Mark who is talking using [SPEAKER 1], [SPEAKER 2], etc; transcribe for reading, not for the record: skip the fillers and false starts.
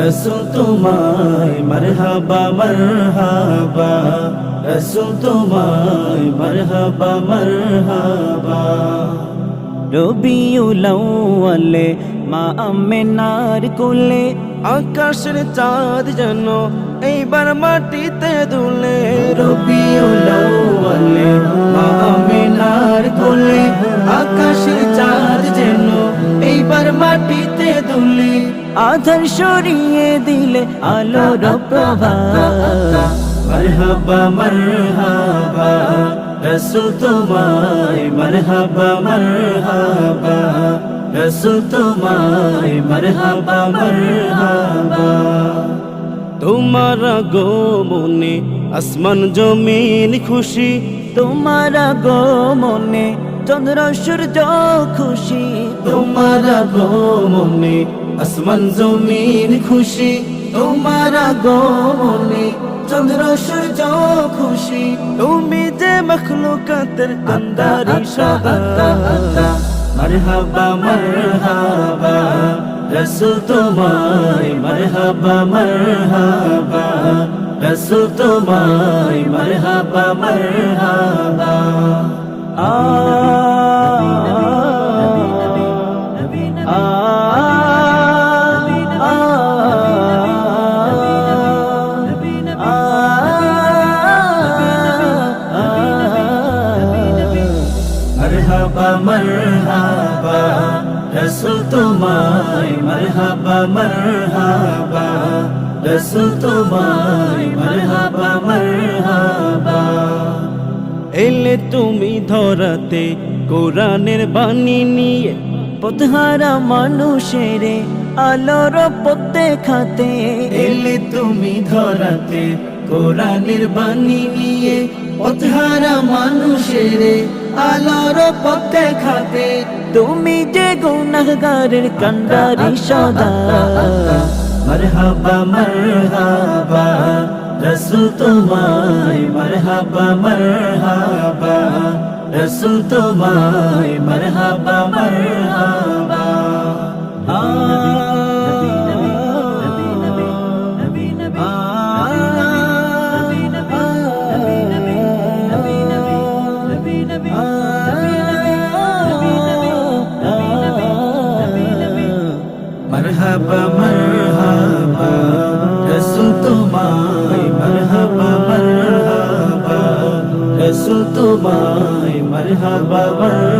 [SPEAKER 1] রসুল তোমায় মারহাবা মারহাবা, রসুল তোমায় মারহাবা মারহাবা। রবিউল আউয়ালে মা আমেনার কোলে আকাশের চাঁদ যেন এইবার মাটিতে দুলে। রবিউল আউয়ালে মা আমেনার কোলে আকাশের চাঁদ যেন এইবার মাটিতে দুলে। আধার সরিয়ে দিলে আলোর প্রভা। মারহাবা মারহাবা, রসুল তোমায় মারহাবা মারহাবা, রসুল তোমায় মারহাবা মারহাবা। তোমার আগমনে আসমান জমিন খুশি, তোমার আগমনে চন্দ্র সূর্য খুশি। তোমার আগমনে আসমান জমিন খুশি, তোমার আগমনে চন্দ্র সূর্য খুশি। তুমি যে মখলুকাতের কান্দারি সদা। মারহাবা মারহাবা, রসুল তোমায় মারহাবা মারহাবা, রসুল তোমায় মারহাবা মারহাবা। মারহাবা মারহাবা, রসুল তোমায় মারহাবা মারহাবা, রসুল তোমায় মারহাবা মারহাবা। এলে তুমি ধরাতে কোরআনের বাণী নিয়ে, পথহারা মানুষের আলোর পথ দেখাতে। এলে তুমি ধরাতে কোরআনের বাণী নিয়ে, পথহারা মানুষের আলোর পথ দেখাতে। তুমি যে গুনাহগারের কান্ডারি সদা। মারহাবা মারহাবা, রসুল তোমায় মারহাবা মারহাবা, রসুল তোমায় মারহাবা মারহাবা। মারহাবা মারহাবা, রসুল তোমায় মারহাবা মারহাবা, রসুল তোমায় মারহাবা মারহাবা।